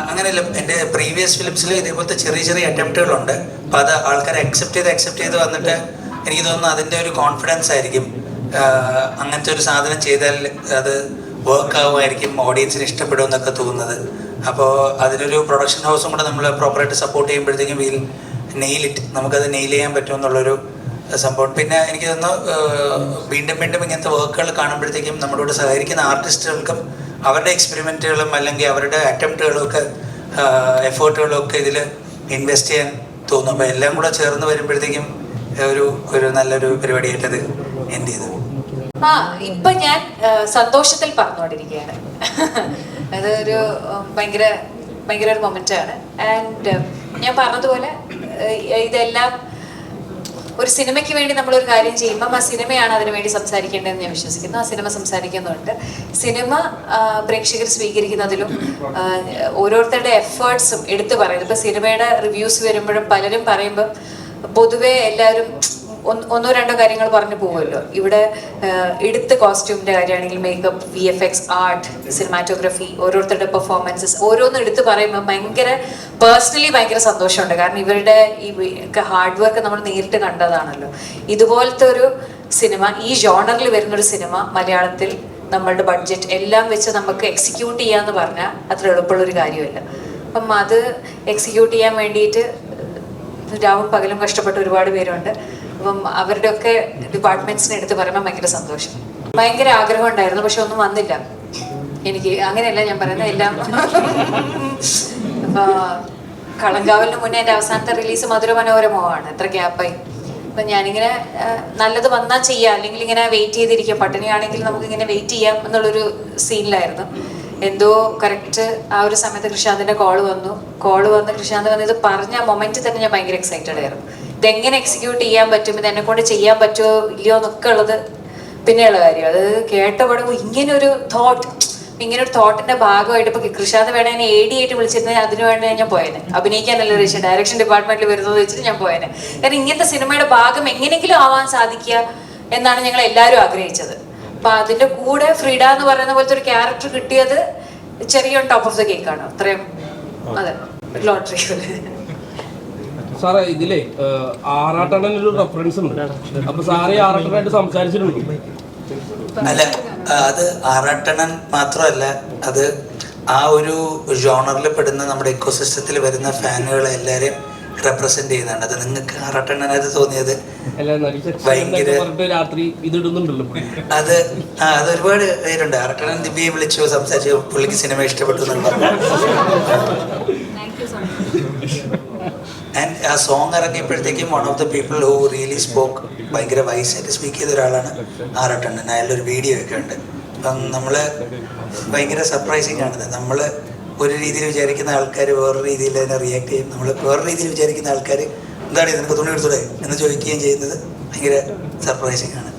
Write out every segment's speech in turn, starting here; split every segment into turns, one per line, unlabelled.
അങ്ങനെയല്ല, എൻ്റെ പ്രീവിയസ് ഫിലിംസിൽ ഇതേപോലത്തെ ചെറിയ ചെറിയ അറ്റംപ്റ്റുകളുണ്ട്. അപ്പോൾ അത് ആൾക്കാർ അക്സെപ്റ്റ് ചെയ്ത് വന്നിട്ട് എനിക്ക് തോന്നുന്നു അതിൻ്റെ ഒരു കോൺഫിഡൻസ് ആയിരിക്കും. അങ്ങനത്തെ ഒരു സാധനം ചെയ്താൽ അത് വർക്ക് ആവുമായിരിക്കും, ഓഡിയൻസിന് ഇഷ്ടപ്പെടുമെന്നൊക്കെ തോന്നുന്നത്. അപ്പോൾ അതിനൊരു പ്രൊഡക്ഷൻ ഹൗസും കൂടെ നമ്മൾ പ്രോപ്പറായിട്ട് സപ്പോർട്ട് ചെയ്യുമ്പോഴത്തേക്കും നമുക്കത് നെയിൽ ചെയ്യാൻ പറ്റുമെന്നുള്ളൊരു സംഭവം. പിന്നെ എനിക്ക് തോന്നുന്നു വീണ്ടും ഇങ്ങനത്തെ വർക്കുകൾ കാണുമ്പോഴത്തേക്കും നമ്മളോട് സഹകരിക്കുന്ന ആർട്ടിസ്റ്റുകൾക്കും അവരുടെ എക്സ്പെരിമെൻറ്റുകളും അല്ലെങ്കിൽ അവരുടെ അറ്റംപ്റ്റുകളും ഒക്കെ എഫേർട്ടുകളും ഒക്കെ ഇതിൽ ഇൻവെസ്റ്റ് ചെയ്യാൻ തോന്നും. അപ്പോൾ എല്ലാം കൂടെ ചേർന്ന് വരുമ്പോഴത്തേക്കും ഒരു നല്ലൊരു പരിപാടിയായിട്ടത് എൻഡ് ചെയ്തു.
ഇപ്പൊ ഞാൻ സന്തോഷത്തിൽ പറഞ്ഞുകൊണ്ടിരിക്കുകയാണ്. അതൊരു ഭയങ്കര ഒരു മൊമെന്റാണ്. ആൻഡ് ഞാൻ പറഞ്ഞതുപോലെ ഇതെല്ലാം ഒരു സിനിമയ്ക്ക് വേണ്ടി നമ്മളൊരു കാര്യം ചെയ്യുമ്പം ആ സിനിമയാണ് അതിനു വേണ്ടി സംസാരിക്കേണ്ടതെന്ന് ഞാൻ വിശ്വസിക്കുന്നു. ആ സിനിമ സംസാരിക്കുന്നുണ്ട്. സിനിമ പ്രേക്ഷകർ സ്വീകരിക്കുന്നതിലും ഓരോരുത്തരുടെ എഫേർട്സും എടുത്തു പറയുന്നത്. ഇപ്പം സിനിമയുടെ റിവ്യൂസ് വരുമ്പോഴും പലരും പറയുമ്പം പൊതുവെ എല്ലാവരും ഒന്നോ രണ്ടോ കാര്യങ്ങൾ പറഞ്ഞു പോകുമല്ലോ. ഇവിടെ എടുത്ത് കോസ്റ്റ്യൂമിൻ്റെ കാര്യമാണെങ്കിൽ മേക്കപ്പ്, VFX, ആർട്ട്, സിനിമാറ്റോഗ്രഫി, ഓരോരുത്തരുടെ പെർഫോമൻസസ് ഓരോന്നും എടുത്ത് പറയുമ്പോൾ പേഴ്സണലി ഭയങ്കര സന്തോഷമുണ്ട്. കാരണം ഇവരുടെ ഈ ഹാർഡ് വർക്ക് നമ്മൾ നേരിട്ട് കണ്ടതാണല്ലോ. ഇതുപോലത്തെ ഒരു സിനിമ, ഈ ജോണറിൽ വരുന്നൊരു സിനിമ മലയാളത്തിൽ നമ്മളുടെ ബഡ്ജറ്റ് എല്ലാം വെച്ച് നമുക്ക് എക്സിക്യൂട്ട് ചെയ്യാന്ന് പറഞ്ഞാൽ അത്ര എളുപ്പമുള്ളൊരു കാര്യമല്ല. അപ്പം അത് എക്സിക്യൂട്ട് ചെയ്യാൻ വേണ്ടിയിട്ട് രാവും പകലും കഷ്ടപ്പെട്ട ഒരുപാട് പേരുണ്ട്. അപ്പം അവരുടെയൊക്കെ ഡിപ്പാർട്ട്മെന്റ്സിനെ എടുത്ത് പറയുമ്പോൾ ഭയങ്കര സന്തോഷം. ഭയങ്കര ആഗ്രഹം ഉണ്ടായിരുന്നു, പക്ഷെ ഒന്നും വന്നില്ല എനിക്ക്. അങ്ങനെയല്ല ഞാൻ പറയുന്നത്, എല്ലാം കളങ്കാവലിന് മുന്നേ എൻ്റെ അവസാനത്തെ റിലീസ് മധുര മനോരമമാണ്. എത്ര ഗ്യാപ്പായി. അപ്പം ഞാനിങ്ങനെ നല്ലത് വന്നാൽ ചെയ്യാം, അല്ലെങ്കിൽ ഇങ്ങനെ വെയിറ്റ് ചെയ്തിരിക്കാം. പട്ടിണിയാണെങ്കിൽ നമുക്കിങ്ങനെ വെയിറ്റ് ചെയ്യാം എന്നുള്ളൊരു സീനിലായിരുന്നു. എന്തോ കറക്റ്റ് ആ ഒരു സമയത്ത് കൃഷാന്തിൻ്റെ കോള് വന്ന് കൃഷാന്ത് വന്ന് ഇത് പറഞ്ഞ മൊമെന്റിൽ തന്നെ ഞാൻ ഭയങ്കര എക്സൈറ്റഡ് ആയിരുന്നു. ഇതെങ്ങനെ എക്സിക്യൂട്ട് ചെയ്യാൻ പറ്റും, ഇത് എന്നെ കൊണ്ട് ചെയ്യാൻ പറ്റുമോ ഇല്ലയോ എന്നൊക്കെ ഉള്ളത് പിന്നെയുള്ള കാര്യം. അത് കേട്ടപ്പെടുമ്പോൾ ഇങ്ങനൊരു തോട്ടിന്റെ ഭാഗമായിട്ട് ഇപ്പൊ കൃഷാന്ത് വേണേ എന്നെ AD ആയിട്ട് വിളിച്ചിരുന്നത് അതിന് വേണ്ടി ഞാൻ പോയേനെ. അഭിനയിക്കാനല്ല രക്ഷ, ഡയറക്ഷൻ ഡിപ്പാർട്ട്മെന്റിൽ വരുന്നത് വെച്ചിട്ട് ഞാൻ പോയേനെ. കാരണം ഇങ്ങനത്തെ സിനിമയുടെ ഭാഗം എങ്ങനെയെങ്കിലും ആവാൻ സാധിക്കുക എന്നാണ് ഞങ്ങൾ എല്ലാവരും ആഗ്രഹിച്ചത്. അപ്പൊ അതിന്റെ കൂടെ ഫ്രീഡ എന്ന് പറയുന്ന പോലത്തെ ഒരു ക്യാരക്ടർ കിട്ടിയത് ചെറിയ ടോപ്പ് ഓഫ് ദ കേക്കാണ്. അത്രയും അതെ, ലോട്ടറി.
സാറേ ഇതിലെ ആറാട്ടണ്ണനൊരു റെഫറൻസ് ഉണ്ട്. അപ്പൊ സാറ് ആറാട്ടനായിട്ട് സംസാരിച്ചിട്ടുണ്ട്?
അല്ല, അത് ആറാട്ടണ്ണൻ മാത്രമല്ല, അത് ആ ഒരു ജോണറിൽ പെടുന്ന നമ്മുടെ ഇക്കോസിസ്റ്റത്തിൽ വരുന്ന ഫാനുകളെ എല്ലാവരെയും റെപ്രസെന്റ് ചെയ്യുന്നതാണ്. അത് നിങ്ങൾക്ക് ആറാട്ടണ്ണനായിട്ട് തോന്നിയത് ഭയങ്കര അത് ഒരുപാട് പേരുണ്ട്. ആറാട്ടണ്ണൻ ദിവ്യയെ വിളിച്ചു സംസാരിച്ചു, പുള്ളിക്ക് സിനിമ ഇഷ്ടപ്പെട്ടു എന്നാണ് പറഞ്ഞത്. ആൻഡ് ആ സോങ് ഇറങ്ങിയപ്പോഴത്തേക്കും one of the people who really spoke, ഭയങ്കര വയസ്സായിട്ട് സ്പീക്ക് ചെയ്ത ഒരാളാണ് ആറാട്ടണ്ണൻ. അയാളുടെ ഒരു വീഡിയോ ഒക്കെ ഉണ്ട്. അപ്പം നമ്മൾ ഭയങ്കര സർപ്രൈസിങ് ആണത്. നമ്മൾ ഒരു രീതിയിൽ വിചാരിക്കുന്ന ആൾക്കാർ വേറൊരു രീതിയിൽ അതിനെ റിയാക്ട് ചെയ്യും. നമ്മൾ വേറൊരു രീതിയിൽ വിചാരിക്കുന്ന ആൾക്കാർ എന്താണ് നിനക്ക് തുണി എടുത്തൂടെ എന്ന് ചോദിക്കുകയും ചെയ്യുന്നത് ഭയങ്കര സർപ്രൈസിങ് ആണ്.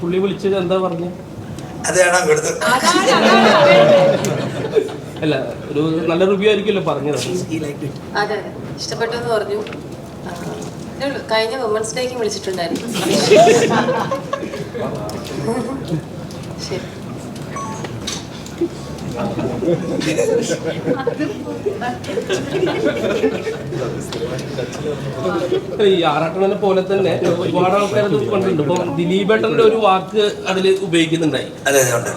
പുള്ളി വിളിച്ചത് എന്താ പറഞ്ഞു?
അതാണ് ഇവിടുത്തെ
അല്ല, ഒരു നല്ല റിവ്യൂ ആയിരിക്കുമല്ലോ പറഞ്ഞത്.
അതെ, ഇഷ്ടപ്പെട്ടു എന്ന് പറഞ്ഞു. കഴിഞ്ഞ വുമൻസ് ഡേക്ക് വിളിച്ചിട്ടുണ്ടായിരുന്നു. ശരി.
ഈ ആറാട്ടണ്ണനെ പോലെ തന്നെ ഒരുപാട് ആൾക്കാരത് കണ്ടിട്ടുണ്ട്. ഇപ്പൊ ദിലീപേട്ടന്റെ ഒരു വാക്ക് അതിൽ ഉപയോഗിക്കുന്നുണ്ടായി.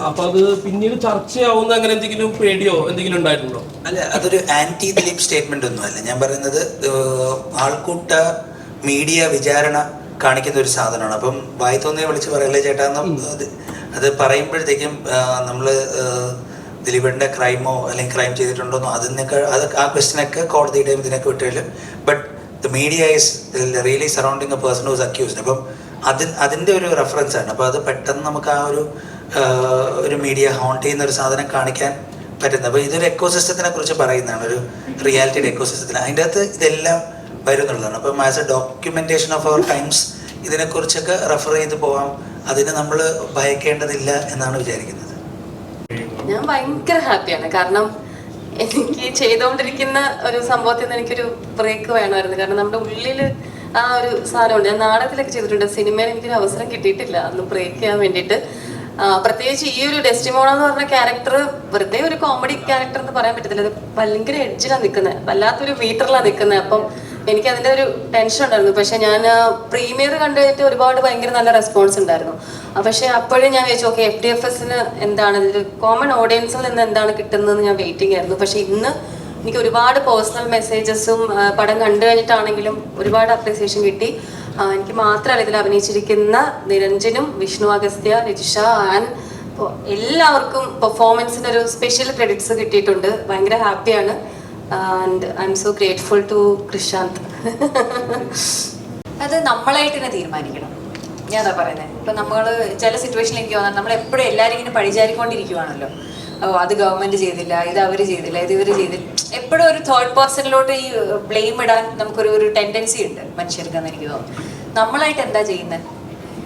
അപ്പൊ അത് പിന്നീട് ചർച്ചയാവുന്ന അങ്ങനെ എന്തെങ്കിലും പേടിയോ എന്തെങ്കിലും ഉണ്ടായിട്ടുണ്ടോ?
അല്ല, അതൊരു ആന്റി ദിലീപ് സ്റ്റേറ്റ്മെന്റ് ഒന്നും അല്ല. ഞാൻ പറയുന്നത് ആൾക്കൂട്ട മീഡിയ വിചാരണ കാണിക്കുന്ന ഒരു സാധനമാണ്. അപ്പം വായി തോന്നിയെ വിളിച്ച് പറയല്ലേ ചേട്ടാന്നും അത് പറയുമ്പോഴത്തേക്കും നമ്മൾ ദിലീപേട്ടൻ്റെ ക്രൈമോ അല്ലെങ്കിൽ ക്രൈം ചെയ്തിട്ടുണ്ടോന്നോ ആ ക്വസ്റ്റ്യനൊക്കെ കോടതിയുടെയും ഇതിനൊക്കെ വിട്ടുകഴിഞ്ഞു. But the media is really surrounding a person who's accused. അപ്പം അതിൻ്റെ ഒരു റെഫറൻസ് ആണ്. അപ്പോൾ അത് പെട്ടെന്ന് നമുക്ക് ആ ഒരു മീഡിയ ഹോണ്ട് ചെയ്യുന്ന ഒരു സാധനം കാണിക്കാൻ പറ്റുന്നത്. അപ്പോൾ ഇതൊരു എക്കോസിസ്റ്റത്തിനെ കുറിച്ച് പറയുന്നതാണ്, ഒരു റിയാലിറ്റിയുടെ എക്കോസിസ്റ്റത്തിന്. അതിൻ്റെ അകത്ത് ഇതെല്ലാം വരുന്നുള്ളതാണ്. അപ്പം as a documentation of our times ഇതിനെക്കുറിച്ചൊക്കെ റെഫർ ചെയ്ത് പോകാം. അതിന് നമ്മൾ ഭയക്കേണ്ടതില്ല എന്നാണ് വിചാരിക്കുന്നത്.
ഞാൻ ഭയങ്കര ഹാപ്പിയാണ്. കാരണം എനിക്ക് ചെയ്തുകൊണ്ടിരിക്കുന്ന ഒരു സംഭവത്തിൽ നിന്ന് എനിക്കൊരു ബ്രേക്ക് വേണമായിരുന്നു. കാരണം നമ്മുടെ ഉള്ളിൽ ആ ഒരു സാധനമുണ്ട്. ഞാൻ നാടകത്തിലൊക്കെ ചെയ്തിട്ടുണ്ട്, സിനിമയിൽ എനിക്കൊരു അവസരം കിട്ടിയിട്ടില്ല അന്ന് ബ്രേക്ക് ചെയ്യാൻ വേണ്ടിയിട്ട്. പ്രത്യേകിച്ച് ഈ ഒരു ഡെസ്റ്റിമോണ എന്ന് പറഞ്ഞ ക്യാരക്ടർ വെറുതെ ഒരു കോമഡി ക്യാരക്ടർ എന്ന് പറയാൻ പറ്റത്തില്ല. അത് ഭയങ്കര എഡ്ജിലാണ് നിൽക്കുന്നത്, വല്ലാത്തൊരു മീറ്ററിലാണ് നിൽക്കുന്നത്. അപ്പം എനിക്ക് അതിൻ്റെ ഒരു ടെൻഷൻ ഉണ്ടായിരുന്നു. പക്ഷെ ഞാൻ പ്രീമിയർ കണ്ടിട്ട് ഒരുപാട് ഭയങ്കര നല്ല റെസ്പോൺസ് ഉണ്ടായിരുന്നു. പക്ഷെ അപ്പോഴും ഞാൻ വിചാരിച്ചു ഓക്കെ FDFSന് എന്താണ് ഇത് കോമൺ ഓഡിയൻസിൽ നിന്ന് എന്താണ് കിട്ടുന്നതെന്ന് ഞാൻ വെയിറ്റിംഗ് ആയിരുന്നു. പക്ഷെ ഇന്ന് എനിക്ക് ഒരുപാട് പേഴ്സണൽ മെസ്സേജസും പടം കണ്ടു കഴിഞ്ഞിട്ടാണെങ്കിലും ഒരുപാട് അപ്രീസിയേഷൻ കിട്ടി. എനിക്ക് മാത്രമല്ല ഇതിൽ അഭിനയിച്ചിരിക്കുന്ന നിരഞ്ജനും വിഷ്ണു അഗസ്ത്യ, രജിഷ, ആൻഡ് എല്ലാവർക്കും പെർഫോമൻസിന് ഒരു സ്പെഷ്യൽ ക്രെഡിറ്റ്സ് കിട്ടിയിട്ടുണ്ട്. ഭയങ്കര ഹാപ്പിയാണ്. And I'm so grateful to Krishand.
അത് നമ്മളായിട്ട് തന്നെ തീരുമാനിക്കണം. ഞാൻ അതാ പറയുന്നത്. ഇപ്പം നമ്മൾ ചില സിറ്റുവേഷനിൽ എനിക്ക് തോന്നാം നമ്മൾ എപ്പോഴും എല്ലാവരും ഇങ്ങനെ പഴിചാരിക്കൊണ്ടിരിക്കുവാണല്ലോ. അത് ഗവൺമെന്റ് ചെയ്തില്ല, ഇത് അവർ ചെയ്തില്ല, ഇത് ഇവർ ചെയ്തില്ല. എപ്പോഴും ഒരു തേർഡ് പേഴ്സണിലോട്ട് ഈ ബ്ലെയിം ഇടാൻ നമുക്കൊരു ടെൻഡൻസി ഉണ്ട് മനുഷ്യർക്കെന്ന് എനിക്ക് തോന്നുന്നു. നമ്മളായിട്ട് എന്താ ചെയ്യുന്നത്?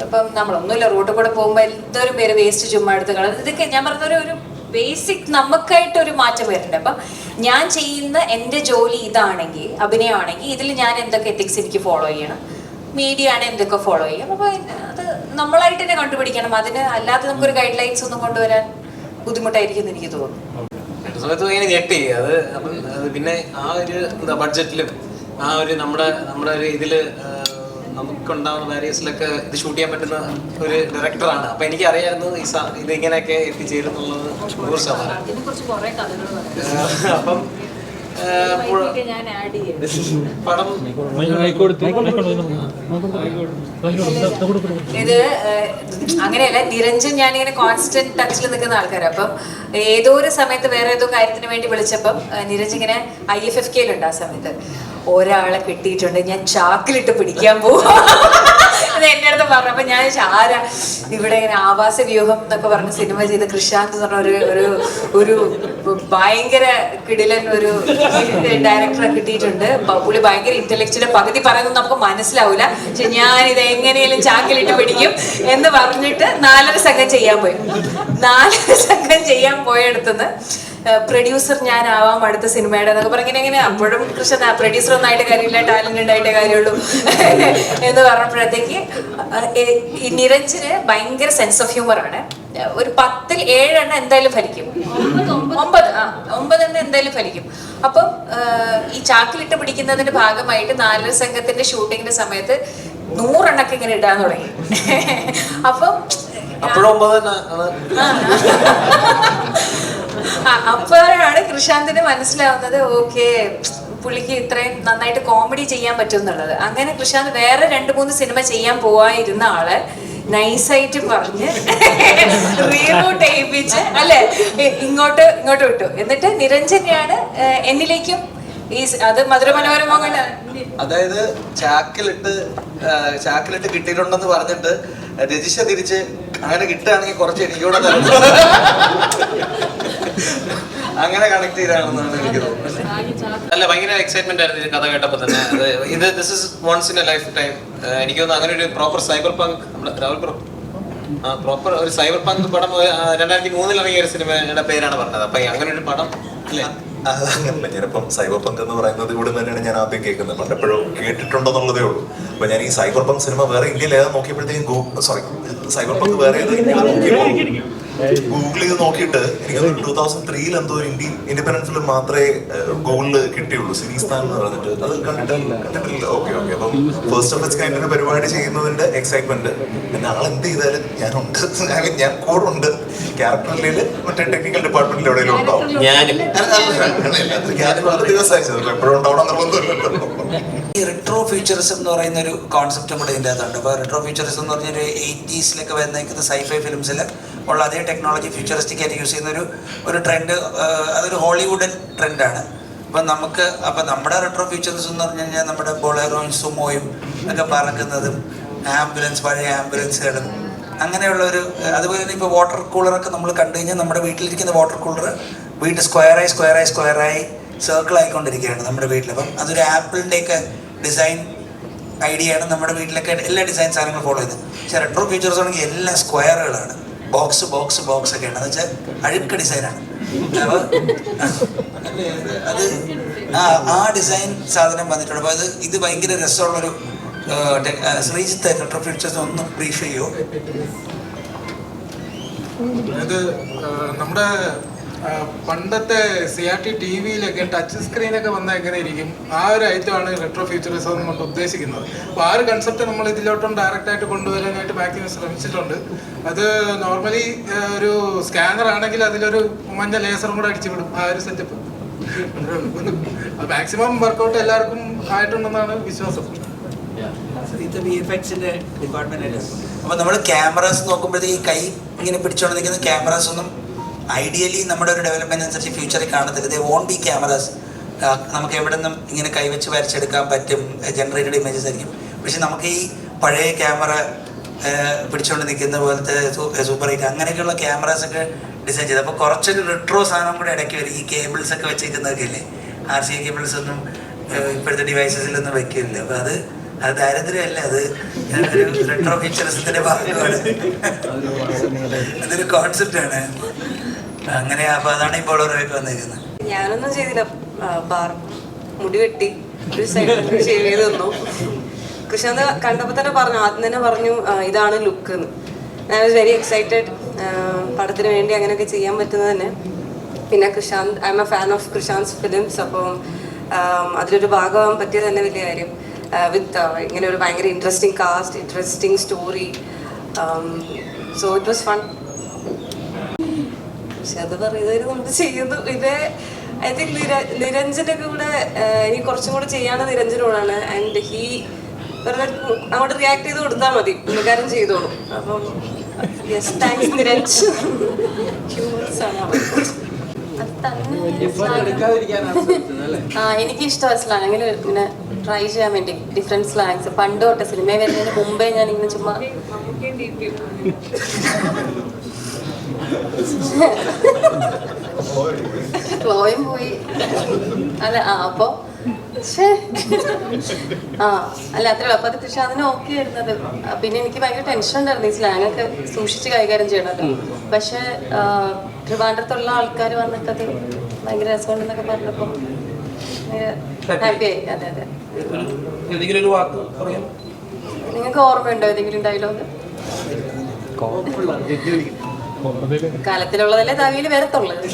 ഇപ്പം നമ്മളൊന്നുമില്ല, റോഡിൽ കൂടെ പോകുമ്പോൾ എന്തോരം പേര് വേസ്റ്റ് ചുമ്മാ എടുത്ത് കളയുന്നത്. ഇതൊക്കെ ഞാൻ പറഞ്ഞ ഒരു ബേസിക് നമുക്കായിട്ടൊരു മാറ്റം വരുന്നുണ്ട്. അപ്പം ഞാൻ ചെയ്യുന്ന എൻ്റെ ജോലി ഇതാണെങ്കിൽ, അഭിനയമാണെങ്കിൽ ഇതിൽ ഞാൻ എന്തൊക്കെ എത്തിക്സ് എനിക്ക് ഫോളോ ചെയ്യണം, മീഡിയ ആണ് എന്തൊക്കെ ഫോളോ ചെയ്യും. അപ്പോൾ അത് നമ്മളായിട്ട് തന്നെ കണ്ടുപിടിക്കണം. അതിന് അല്ലാതെ നമുക്കൊരു ഗൈഡ് ലൈൻസ് ഒന്നും കൊണ്ടുവരാൻ ബുദ്ധിമുട്ടായിരിക്കും എന്ന് എനിക്ക് തോന്നുന്നു.
സമയത്ത് ഭയങ്കര ഞെട്ടി അത്. അപ്പം അത് പിന്നെ ആ ഒരു എന്താ ബഡ്ജറ്റിലും ആ ഒരു നമ്മുടെ ഒരു ഇതിൽ നമുക്കുണ്ടാവുന്ന വാരിയസിലൊക്കെ ഇത് ഷൂട്ട് ചെയ്യാൻ പറ്റുന്ന ഒരു ഡയറക്ടറാണ്. അപ്പം എനിക്ക് അറിയായിരുന്നു ഇത് ഇങ്ങനെയൊക്കെ എത്തിച്ചേരുന്നുള്ളത് 100%. അപ്പം പടം
ഇത് അങ്ങനെയല്ല, നിരഞ്ജൻ ഞാനിങ്ങനെ കോൺസ്റ്റന്റ് ടച്ചിൽ നിൽക്കുന്ന ആൾക്കാരാണ്. അപ്പം ഏതോ ഒരു സമയത്ത് വേറെ ഏതോ കാര്യത്തിന് വേണ്ടി വിളിച്ചപ്പം നിരഞ്ജൻ ഇങ്ങനെ IFFKയിലുണ്ട്. ആ സമയത്ത് ഒരാളെ കിട്ടിയിട്ടുണ്ട്, ഞാൻ ചാക്കിലിട്ട് പിടിക്കാൻ പോവാ അത് എൻ്റെ അടുത്ത് പറഞ്ഞപ്പോൾ ഞാൻ ആരാ ഇവിടെ ഇങ്ങനെ ആവാസ വ്യൂഹം എന്നൊക്കെ പറഞ്ഞ സിനിമ ചെയ്ത കൃഷാന്ത് എന്ന് പറഞ്ഞ ഒരു ഭയങ്കര കിടിലൻ ഒരു ഡയറക്ടറെ കിട്ടിയിട്ടുണ്ട്. പുള്ളി ഭയങ്കര ഇന്റലക്ച്വൽ, പകുതി പറയുന്നത് നമുക്ക് മനസ്സിലാവില്ല. പക്ഷെ ഞാനിത് എങ്ങനെയും ചാക്കിലിട്ട് പിടിക്കും എന്ന് പറഞ്ഞിട്ട് 4.5 സംഘം ചെയ്യാൻ പോയി. 4 സംഘം ചെയ്യാൻ പോയടുത്തുനിന്ന് പ്രൊഡ്യൂസർ ഞാൻ ആവാം അടുത്ത സിനിമയുടെ എന്നൊക്കെ പറഞ്ഞിങ്ങനെ എങ്ങനെ അപ്പോഴും കൃഷ്ണ പ്രൊഡ്യൂസർ ഒന്നും ആയിട്ട് കാര്യമില്ല, ടാലന്റ് ഉണ്ടായിട്ടേ കാര്യമുള്ളൂ എന്ന് പറഞ്ഞപ്പോഴത്തേക്ക് ഈ നിരഞ്ജന് ഭയങ്കര സെൻസ് ഓഫ് ഹ്യൂമർ ആണ്. ഒരു 10ൽ 7 എണ്ണം എന്തായാലും ഫലിക്കും, 9 എണ്ണം എന്തായാലും ഫലിക്കും. അപ്പം ഈ ചാക്കിലിട്ട് പിടിക്കുന്നതിന്റെ ഭാഗമായിട്ട് 4 സംഘത്തിന്റെ ഷൂട്ടിങ്ങിന്റെ സമയത്ത് 100 എണ്ണൊക്കെ ഇങ്ങനെ ഇടാൻ തുടങ്ങി. അപ്പം അപ്പോഴാണ് കൃഷാന്തിന് മനസ്സിലാവുന്നത് ഓക്കെ പുള്ളിക്ക് ഇത്രയും നന്നായിട്ട് കോമഡി ചെയ്യാൻ പറ്റും എന്നുള്ളത്. അങ്ങനെ കൃഷാന്ത് വേറെ 2-3 സിനിമ ചെയ്യാൻ പോവായിരുന്ന ആള് നൈസായിട്ട് പറഞ്ഞ് റീറൂട്ട് ചെയ്യിപ്പിച്ച് അല്ലെ ഇങ്ങോട്ട് വിട്ടു. എന്നിട്ട് നിരഞ്ജനെയാണ് എന്നിലേക്കും ഈ അത് മധുരമനോരമ കൊണ്ട്
അതായത് ചാക്കിലിട്ട് കിട്ടിയിട്ടുണ്ടെന്ന് പറഞ്ഞിട്ട് രജിഷ തിരിച്ച് അങ്ങനെ കിട്ടുകയാണെങ്കിൽ കുറച്ച് എനിക്കൂടെ അങ്ങനെ കണക്ട് ചെയ്താണെന്നാണ് എനിക്ക് തോന്നുന്നത്.
അല്ല ഭയങ്കര എക്സൈറ്റ്മെന്റ് ആയിരുന്നു കഥ കേട്ടപ്പോൾ തന്നെ. ഇത് this is once in a lifetime. എനിക്ക് തോന്നുന്നു അങ്ങനെ ഒരു പ്രോപ്പർ സൈബർ പങ്ക് നമ്മുടെ പ്രോപ്പർ ഒരു സൈബർ പങ്ക് പടം 2003 ഇറങ്ങിയ ഒരു സിനിമയുടെ പേരാണ് പറഞ്ഞത്. അപ്പൊ അങ്ങനെ ഒരു പടം അല്ലേ?
അങ്ങനല്ല, ഞാനിപ്പം സൈബർ പങ്ക് എന്ന് പറയുന്നത് ഇവിടെ തന്നെയാണ് ഞാൻ ആദ്യം കേൾക്കുന്നത്. പണ്ടെപ്പോഴും കേട്ടിട്ടുണ്ടെന്നുള്ളതേ ഉള്ളൂ. അപ്പൊ ഞാൻ ഈ സൈബർ പങ്ക് സിനിമ വേറെ ഇന്ത്യയിൽ ഏതാ നോക്കിയപ്പോഴത്തേക്കും സൈബർ പങ്ക് വേറെ ഗൂഗിൾ ചെയ്ത് നോക്കിയിട്ട് എനിക്ക് 2003 എന്തോ ഇൻഡിപെൻഡൻസ് ഫിലിം മാത്രമേ ഗൂഗിളിൽ കിട്ടിയുള്ളൂ, സിനിസ്ഥാൻ എന്ന് പറഞ്ഞിട്ട്. അത് കണ്ടിട്ടില്ല. ഓക്കെ അപ്പം ഫസ്റ്റ് ഓഫ് ഇറ്റ്സ് കൈൻഡ് പരിപാടി ചെയ്യുന്നതിന്റെ എക്സൈറ്റ്മെന്റ്. പിന്നെ ആൾ എന്ത് ചെയ്താലും ഞാനുണ്ട്, ഞാൻ കൂടെ ഉണ്ട്. ക്യാരക്ടറിൽ മറ്റേ ടെക്നിക്കൽ ഡിപ്പാർട്ട്മെന്റിൽ എവിടെയെങ്കിലും ഉണ്ടാവും. എപ്പോഴും ഉണ്ടാവണം നിർബന്ധമില്ലല്ലോ.
ഈ റിട്രോ ഫ്യൂച്ചറിസം എന്ന് പറയുന്ന ഒരു കോൺസെപ്റ്റും കൂടെ ഇതിൻ്റെ അകത്തുണ്ട്. അപ്പോൾ റിട്രോ ഫ്യൂച്ചറിസം എന്ന് പറഞ്ഞൊരു 80s വന്നേക്കുന്ന സൈഫൈ ഫിലിംസിൽ ഉള്ള അതേ ടെക്നോളജി ഫ്യൂച്ചറിസ്റ്റിക് ആയിട്ട് യൂസ് ചെയ്യുന്ന ഒരു ട്രെൻഡ്, അതൊരു ഹോളിവുഡൻ ട്രെൻഡാണ്. അപ്പം നമ്മുടെ റിട്രോ ഫ്യൂച്ചറിസം എന്ന് പറഞ്ഞു കഴിഞ്ഞാൽ നമ്മുടെ ബൊളേറോയും സുമോയും ഒക്കെ പറക്കുന്നതും പഴയ ആംബുലൻസുകളും അങ്ങനെയുള്ള അതുപോലെ തന്നെ ഇപ്പോൾ വാട്ടർ കൂളറൊക്കെ നമ്മൾ കണ്ടു കഴിഞ്ഞാൽ നമ്മുടെ വീട്ടിലിരിക്കുന്ന വാട്ടർ കൂളർ സ്ക്വയറായി സർക്കിൾ ആയിക്കൊണ്ടിരിക്കുകയാണ് നമ്മുടെ വീട്ടിൽ. അപ്പം അതൊരു ആപ്പിളിൻ്റെയൊക്കെ ഡിസൈൻ ഐഡിയ ആണ് നമ്മുടെ വീട്ടിലൊക്കെ എല്ലാ ഡിസൈൻ സാധനങ്ങളും ഫോളോ ചെയ്തത്. പക്ഷേ റെട്രോ ഫീച്ചേഴ്സ് ആണെങ്കിൽ എല്ലാം സ്ക്വയറുകളാണ്, ബോക്സ് ഒക്കെയാണ്. എന്ന് വെച്ചാൽ അഴുക്ക് ഡിസൈനാണ്. അപ്പോൾ അത് ആ ഡിസൈൻ സാധനം വന്നിട്ടുണ്ട്. അപ്പോൾ ഇത് ഭയങ്കര രസമുള്ളൊരു ശ്രീജിത്ത് റെട്രോ ഫീച്ചേഴ്സ് ഒന്ന് ബ്രീഫ് ചെയ്യുമോ?
ഇത് നമ്മുടെ പണ്ടത്തെ CRT TV-യിലൊക്കെ ടച്ച് സ്ക്രീനൊക്കെ വന്നാൽ എങ്ങനെ ഇരിക്കും, ആ ഒരു ഐറ്റമാണ് റെട്രോ ഫ്യൂച്ചറിസം കൊണ്ട് ഉദ്ദേശിക്കുന്നത്. അപ്പോൾ ആ ഒരു കൺസെപ്റ്റ് നമ്മൾ ഇതിലോട്ടും ഡയറക്റ്റായിട്ട് കൊണ്ടുവരാനായിട്ട് മാക്സിമം ശ്രമിച്ചിട്ടുണ്ട്. അത് നോർമലി ഒരു സ്കാനർ ആണെങ്കിൽ അതിലൊരു മഞ്ഞ ലേസറും കൂടെ അടിച്ചു വിടും, ആ ഒരു സെറ്റപ്പ്. അത് മാക്സിമം വർക്കൗട്ട് എല്ലാവർക്കും ആയിട്ടുണ്ടെന്നാണ് വിശ്വാസം.
അപ്പോൾ നമ്മൾ ക്യാമറാസ് നോക്കുമ്പോഴത്തേക്ക് ഈ കൈ ഇങ്ങനെ പിടിച്ചുകൊണ്ട് നിൽക്കുന്ന ക്യാമറാസ് ഒന്നും ഐഡിയലി നമ്മുടെ ഒരു ഡെവലപ്മെന്റ് അനുസരിച്ച് ഫ്യൂച്ചറിൽ കാണത്തില്ല. ദേ വോണ്ട് ബി ക്യാമറാസ്. നമുക്ക് എവിടെ നിന്നും ഇങ്ങനെ കൈവച്ച് വരച്ചെടുക്കാൻ പറ്റും, ജനറേറ്റഡ് ഇമേജസ് ആയിരിക്കും. പക്ഷെ നമുക്ക് ഈ പഴയ ക്യാമറ പിടിച്ചുകൊണ്ട് നിൽക്കുന്ന പോലത്തെ സൂപ്പർ ഹൈറ്റ് അങ്ങനെയൊക്കെയുള്ള ക്യാമറാസ് ഒക്കെ ഡിസൈൻ ചെയ്ത്, അപ്പോൾ കുറച്ചൊരു റിട്രോ സാധനം കൂടെ ഇടയ്ക്ക് വരും. ഈ കേബിൾസ് ഒക്കെ വെച്ചേക്കുന്നതൊക്കെ ഇല്ലേ, RCA കേബിൾസ് ഒന്നും ഇപ്പോഴത്തെ ഡിവൈസസിലൊന്നും വെക്കില്ല. അപ്പോൾ അത് ദാരിദ്ര്യമല്ല, അത് ഒരു റെട്രോ ഫീച്ചറിസത്തിന്റെ ഭാഗമാണ്. അതൊരു കോൺസെപ്റ്റാണ്. അങ്ങനെ അപ്പോൾ അതാണ് ഇപ്പോൾ ഓരോക്കെ വന്നിരിക്കുന്നത്.
ഞാനൊന്നും ചെയ്തില്ല, മുടി വെട്ടി ഒരു സൈഡ് ഷേവ് ചെയ്ത് തന്നു. കൃഷാന്ത് കണ്ടപ്പോൾ തന്നെ പറഞ്ഞു, ആദ്യം തന്നെ പറഞ്ഞു ഇതാണ് ലുക്ക് എന്ന്. ഐ വാസ് വെരി എക്സൈറ്റഡ് പടത്തിന് വേണ്ടി അങ്ങനെയൊക്കെ ചെയ്യാൻ പറ്റുന്നത് തന്നെ. പിന്നെ Krishand, I am a fan of Krishand's films. അപ്പം അതിലൊരു ഭാഗമാകാൻ പറ്റിയത് തന്നെ വലിയ കാര്യം. വിത്ത് ഇങ്ങനെ ഒരു ഭയങ്കര interesting cast, interesting story. So it was fun. പക്ഷെ അത് പറയുന്നത് നമ്മൾ ചെയ്യുന്നു. ഇത് ഐ തിങ്ക് നിരഞ്ജൻ്റെ കൂടെ എനിക്ക് കുറച്ചും കൂടെ ചെയ്യാണ്ട് നിരഞ്ജനോടാണ്. ആൻഡ് ഹീ വെറുതെ അങ്ങോട്ട് റിയാക്ട് ചെയ്ത് കൊടുത്താൽ മതി, പുള്ളിക്കാരൻ ചെയ്തോളൂ. അപ്പം യെസ്, താങ്ക്സ് നിരഞ്ജ്. ഹ്യൂമൻസ് ആണ് അവർ. എനിക്ക് ഇഷ്ടമാണ് സ്ലാങ്ങിൽ ഇങ്ങനെ ട്രൈ ചെയ്യാൻ വേണ്ടി ഡിഫറെന്റ് സ്ലാങ്സ്. പണ്ട് തൊട്ട് സിനിമയിൽ വരുന്നതിന് മുമ്പേ ഞാൻ ഇങ്ങനെ ചുമ്മാ ഫ്ലോയും പോയി അല്ല. അപ്പൊ അല്ല അത്രേ ഉള്ളൂ. അപ്പൊ അത് കൃഷി അതിന് ഓക്കെ ആയിരുന്നത്. പിന്നെ എനിക്ക് ഭയങ്കര ടെൻഷൻ ഉണ്ടായിരുന്നു ഈ സ്ലാങ് ഒക്കെ സൂക്ഷിച്ച് കൈകാര്യം ചെയ്യണല്ലോ. പക്ഷെ ട്രിവാൻഡ്രത്തുള്ള ആൾക്കാർ വന്നിട്ട് അത് ഭയങ്കര രസമുണ്ടെന്നൊക്കെ പറഞ്ഞപ്പോ ഹാപ്പിയായി. അതെ അതെ. നിങ്ങൾക്ക് ഓർമ്മയുണ്ടോ ഏതെങ്കിലും ഡയലോഗ്? കാലത്തിലുള്ളതല്ലേ തവിയിൽ വരത്തുള്ളത്.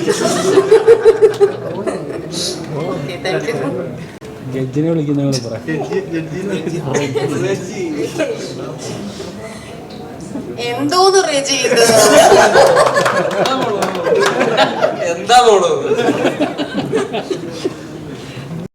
Okay, thank you.
ജഡ്ജിനെ വിളിക്കുന്ന
എന്തോന്ന് റേജ് ചെയ്ത്
എന്താ പോണോ